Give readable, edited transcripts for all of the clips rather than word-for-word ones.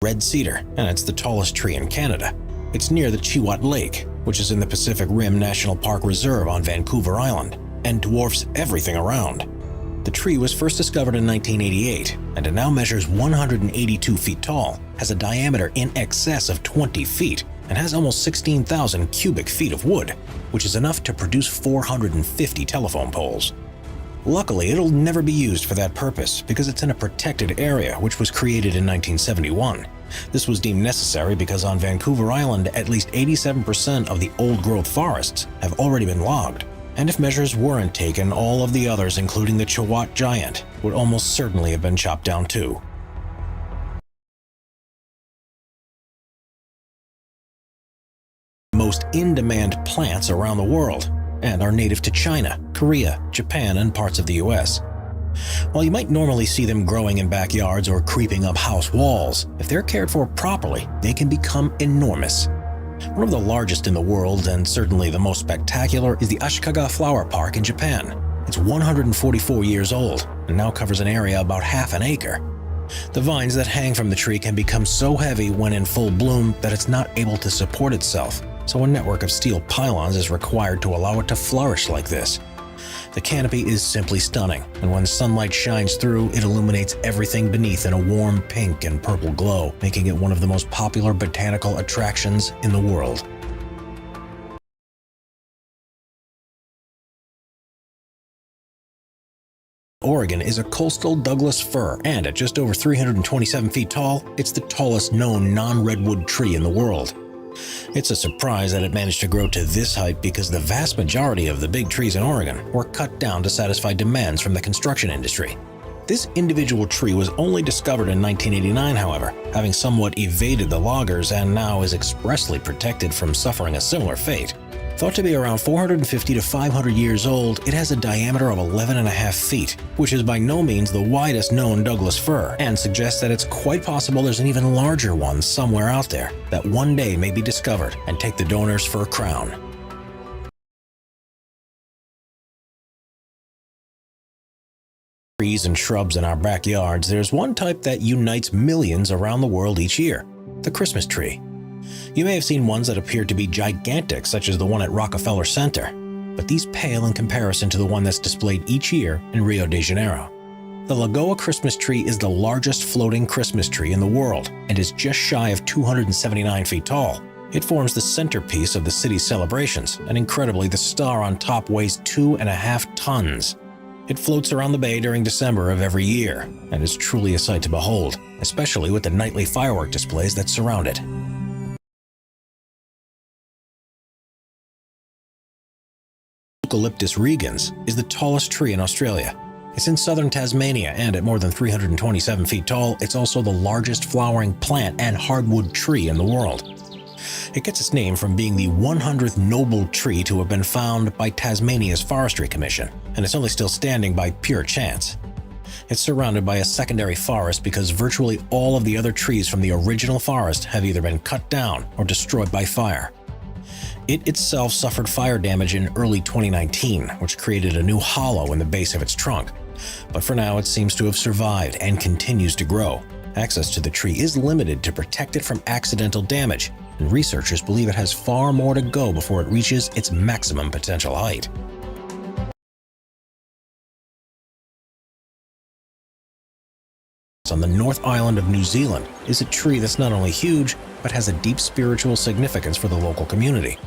red cedar, and it's the tallest tree in Canada. It's near the Chihuahua Lake, which is in the Pacific Rim National Park Reserve on Vancouver Island, and dwarfs everything around. The tree was first discovered in 1988, and it now measures 182 feet tall, has a diameter in excess of 20 feet, and has almost 16,000 cubic feet of wood, which is enough to produce 450 telephone poles. Luckily, it'll never be used for that purpose because it's in a protected area which was created in 1971. This was deemed necessary because on Vancouver Island, at least 87% of the old-growth forests have already been logged. And if measures weren't taken, all of the others, including the Chihuahua giant, would almost certainly have been chopped down too. Most in-demand plants around the world, and are native to China, Korea, Japan, and parts of the US. While you might normally see them growing in backyards or creeping up house walls, if they're cared for properly, they can become enormous. One of the largest in the world, and certainly the most spectacular, is the Ashikaga Flower Park in Japan. It's 144 years old and now covers an area about half an acre. The vines that hang from the tree can become so heavy when in full bloom that it's not able to support itself, so a network of steel pylons is required to allow it to flourish like this. The canopy is simply stunning, and when sunlight shines through, it illuminates everything beneath in a warm pink and purple glow, making it one of the most popular botanical attractions in the world. Oregon is a coastal Douglas fir, and at just over 327 feet tall, it's the tallest known non-redwood tree in the world. It's a surprise that it managed to grow to this height because the vast majority of the big trees in Oregon were cut down to satisfy demands from the construction industry. This individual tree was only discovered in 1989, however, having somewhat evaded the loggers and now is expressly protected from suffering a similar fate. Thought to be around 450 to 500 years old, it has a diameter of 11.5 feet, which is by no means the widest known Douglas fir, and suggests that it's quite possible there's an even larger one somewhere out there that one day may be discovered and take the donor's fir crown. Trees and shrubs in our backyards, there's one type that unites millions around the world each year: the Christmas tree. You may have seen ones that appear to be gigantic, such as the one at Rockefeller Center, but these pale in comparison to the one that's displayed each year in Rio de Janeiro. The Lagoa Christmas tree is the largest floating Christmas tree in the world and is just shy of 279 feet tall. It forms the centerpiece of the city's celebrations, and incredibly, the star on top weighs 2.5 tons. It floats around the bay during December of every year, and is truly a sight to behold, especially with the nightly firework displays that surround it. Eucalyptus regens is the tallest tree in Australia. It's in southern Tasmania, and at more than 327 feet tall, it's also the largest flowering plant and hardwood tree in the world. It gets its name from being the 100th noble tree to have been found by Tasmania's Forestry Commission, and it's only still standing by pure chance. It's surrounded by a secondary forest because virtually all of the other trees from the original forest have either been cut down or destroyed by fire. It itself suffered fire damage in early 2019, which created a new hollow in the base of its trunk. But for now, it seems to have survived and continues to grow. Access to the tree is limited to protect it from accidental damage, and researchers believe it has far more to go before it reaches its maximum potential height. On the North Island of New Zealand is a tree that's not only huge, but has a deep spiritual significance for the local community.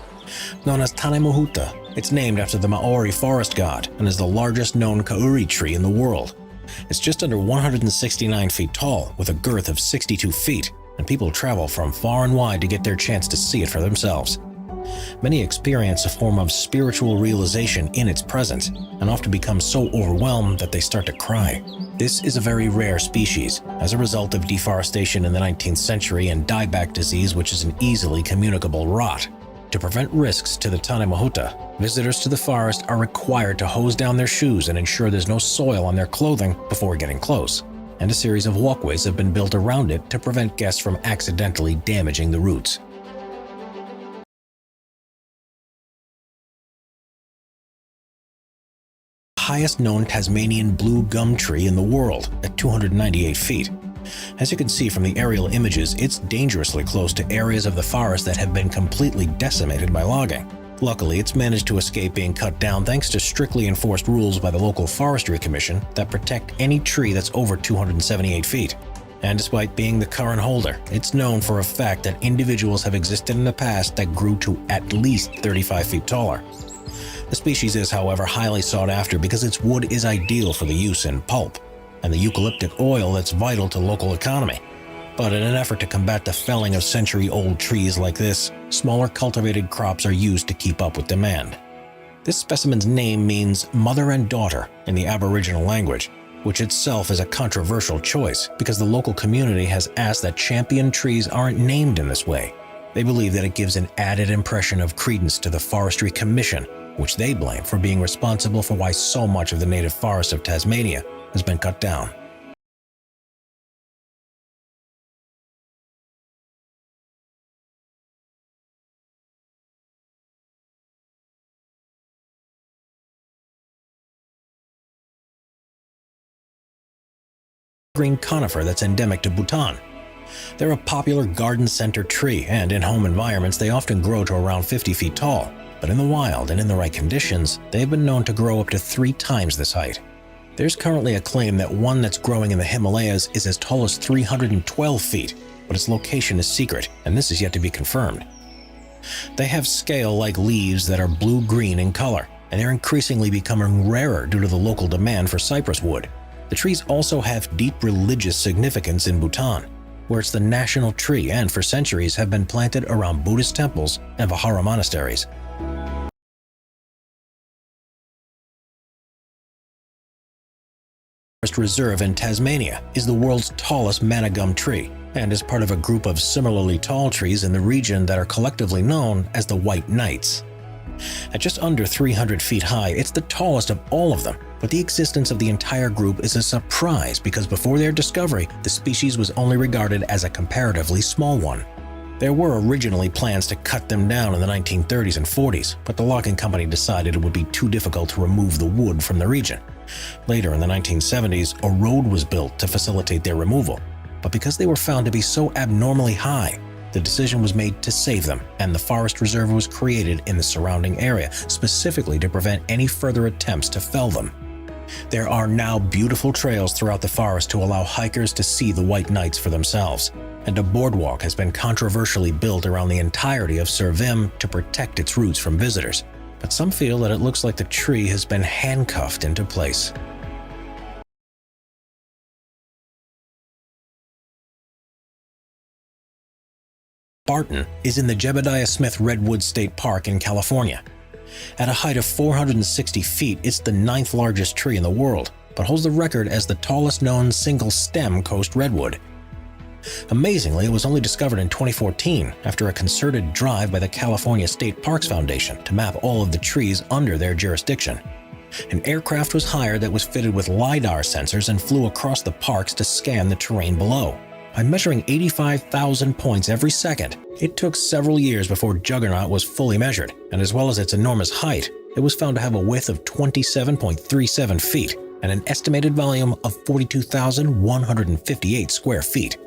Known as Tane Mohuta, it's named after the Maori forest god and is the largest known kauri tree in the world. It's just under 169 feet tall with a girth of 62 feet, and people travel from far and wide to get their chance to see it for themselves. Many experience a form of spiritual realization in its presence and often become so overwhelmed that they start to cry. This is a very rare species as a result of deforestation in the 19th century and dieback disease, which is an easily communicable rot. To prevent risks to the Tane Mohuta, visitors to the forest are required to hose down their shoes and ensure there's no soil on their clothing before getting close, and a series of walkways have been built around it to prevent guests from accidentally damaging the roots. Highest known Tasmanian blue gum tree in the world at 298 feet. As you can see from the aerial images, it's dangerously close to areas of the forest that have been completely decimated by logging. Luckily, it's managed to escape being cut down thanks to strictly enforced rules by the local Forestry Commission that protect any tree that's over 278 feet. And despite being the current holder, it's known for a fact that individuals have existed in the past that grew to at least 35 feet taller. The species is, however, highly sought after because its wood is ideal for the use in pulp and the eucalyptic oil that's vital to local economy. But in an effort to combat the felling of century-old trees like this, smaller cultivated crops are used to keep up with demand. This specimen's name means mother and daughter in the Aboriginal language, which itself is a controversial choice because the local community has asked that champion trees aren't named in this way. They believe that it gives an added impression of credence to the Forestry Commission, which they blame for being responsible for why so much of the native forest of Tasmania has been cut down. Green conifer that's endemic to Bhutan. They're a popular garden center tree, and in home environments they often grow to around 50 feet tall. But in the wild and in the right conditions, they have been known to grow up to 3 times this height. There's currently a claim that one that's growing in the Himalayas is as tall as 312 feet, but its location is secret, and this is yet to be confirmed. They have scale-like leaves that are blue-green in color, and they're increasingly becoming rarer due to the local demand for cypress wood. The trees also have deep religious significance in Bhutan, where it's the national tree and for centuries have been planted around Buddhist temples and Vihara monasteries. Forest Reserve in Tasmania is the world's tallest manna gum tree and is part of a group of similarly tall trees in the region that are collectively known as the White Knights. At just under 300 feet high, it's the tallest of all of them, but the existence of the entire group is a surprise because before their discovery, the species was only regarded as a comparatively small one. There were originally plans to cut them down in the 1930s and 40s, but the logging company decided it would be too difficult to remove the wood from the region. Later in the 1970s, a road was built to facilitate their removal, but because they were found to be so abnormally high, the decision was made to save them, and the forest reserve was created in the surrounding area, specifically to prevent any further attempts to fell them. There are now beautiful trails throughout the forest to allow hikers to see the White Knights for themselves, and a boardwalk has been controversially built around the entirety of Sir Vim to protect its roots from visitors. But some feel that it looks like the tree has been handcuffed into place. Barton is in the Jebediah Smith Redwood State Park in California. At a height of 460 feet, it's the 9th largest tree in the world, but holds the record as the tallest known single-stem coast redwood. Amazingly, it was only discovered in 2014 after a concerted drive by the California State Parks Foundation to map all of the trees under their jurisdiction. An aircraft was hired that was fitted with LiDAR sensors and flew across the parks to scan the terrain below. By measuring 85,000 points every second, it took several years before Juggernaut was fully measured, and as well as its enormous height, it was found to have a width of 27.37 feet and an estimated volume of 42,158 square feet.